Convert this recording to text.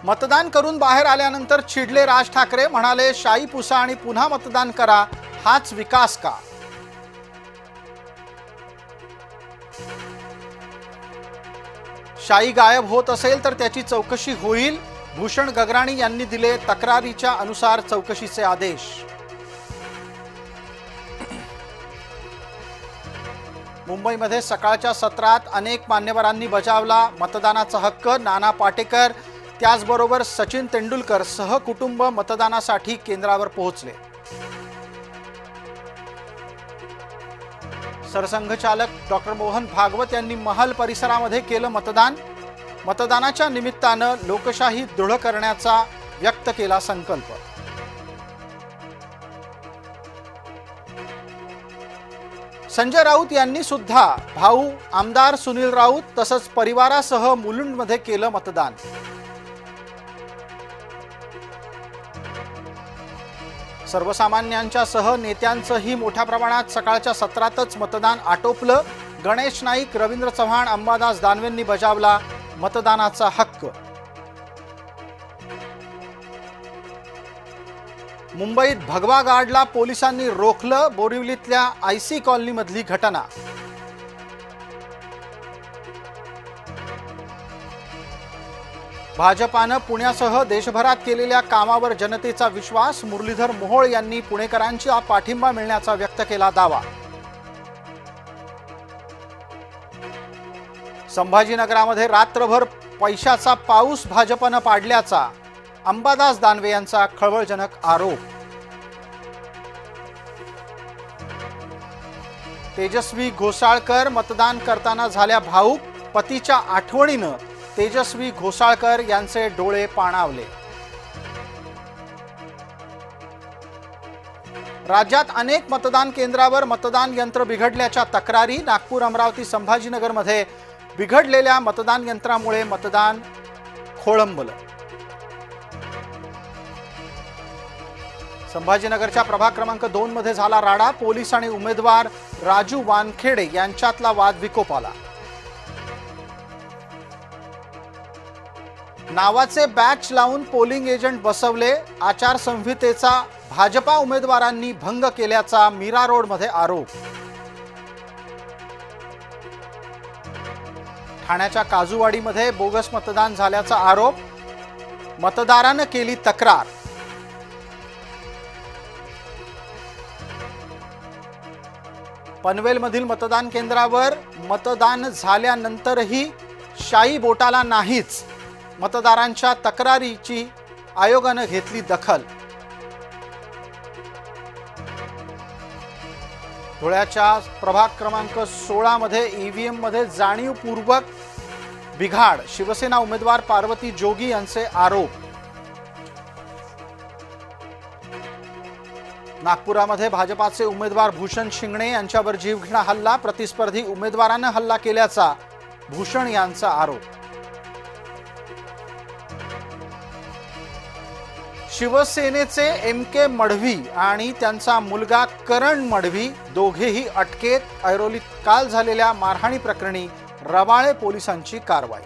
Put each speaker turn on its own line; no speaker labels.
मतदान करून बाहेर आल्यानंतर चिडले राज ठाकरे, म्हणाले शाई पुसा आणि पुन्हा मतदान करा, हाच विकास का? शाई गायब होत असेल तर त्याची चौकशी होईल, भूषण गगराणी यांनी दिले तक्रारीच्या अनुसार चौकशीचे आदेश। मुंबईमध्ये सकाळच्या सत्रात अनेक मान्यवरांनी बजावला मतदानाचा हक्क। नाना पाटेकर त्याचबरोबर सचिन तेंडुलकर सहकुटुंब मतदानासाठी केंद्रावर पोहोचले। सरसंघचालक डॉक्टर मोहन भागवत यांनी महल परिसरामध्ये केलं मतदान। मतदानाच्या निमित्तानं लोकशाही दृढ करण्याचा व्यक्त केला संकल्प। संजय राऊत यांनी सुद्धा भाऊ आमदार सुनील राऊत तसंच परिवारासह मुलुंडमध्ये केलं मतदान। सर्वसामान्यांच्या सह नेत्यांचंही मोठ्या प्रमाणात सकाळच्या सत्रातच मतदान आटोपलं। गणेश नाईक, रवींद्र चव्हाण, अंबादास दानवेंनी बजावला मतदानाचा हक्क। मुंबईत भगवा गार्डला पोलिसांनी रोखलं, बोरिवलीतल्या आयसी कॉलनीमधली घटना। भाजपानं पुण्यासह देशभरात केलेल्या कामावर जनतेचा विश्वास। मुरलीधर मोहोळ यांनी पुणेकरांचा पाठिंबा मिळण्याचा व्यक्त केला दावा। संभाजीनगरामध्ये रात्रभर पैशाचा पाऊस भाजपनं पाडल्याचा अंबादास दानवे यांचा खळबळजनक आरोप। तेजस्वी घोसाळकर मतदान करताना झाल्या भावूक, पतीच्या आठवणीनं तेजस्वी घोसाळकर यांचे डोळे पाणावले। राज्यात अनेक मतदान केंद्रावर मतदान यंत्र बिघडल्याच्या तक्रारी। नागपूर, अमरावती, संभाजीनगरमध्ये बिघडलेल्या मतदान यंत्रामुळे मतदान खोळंबलं। संभाजीनगरच्या प्रभाग क्रमांक 2 मध्ये झाला राडा। पोलीस आणि उमेदवार राजू वानखेडे यांच्यातला वाद विकोपाला। नावाचे बॅच लावून पोलिंग एजंट बसवले, आचारसंहितेचा भाजपा उमेदवारांनी भंग केल्याचा मीरा रोडमध्ये आरोप। ठाण्याच्या काजूवाडीमध्ये बोगस मतदान झाल्याचा आरोप, मतदारानं केली तक्रार। पनवेलमधील मतदान केंद्रावर मतदान झाल्यानंतरही शाई बोटाला नाहीच, मतदारांच्या तक्रारीची आयोगानं घेतली दखल। धुळ्याच्या प्रभाग क्रमांक 16 मध्ये ईव्हीएम मध्ये जाणीवपूर्वक बिघाड, शिवसेना उमेदवार पार्वती जोगी यांचे आरोप। नागपुरामध्ये भाजपाचे उमेदवार भूषण शिंगणे यांच्यावर जीवघेणा हल्ला, प्रतिस्पर्धी उमेदवारानं हल्ला केल्याचा भूषण यांचा आरोप। शिवसेनेचे MK मढवी आणि त्यांचा मुलगा करण मढवी दोघेही अटकेत। ऐरोलीत काल झालेल्या मारहाणी प्रकरणी रबाळे पोलिसांची कारवाई।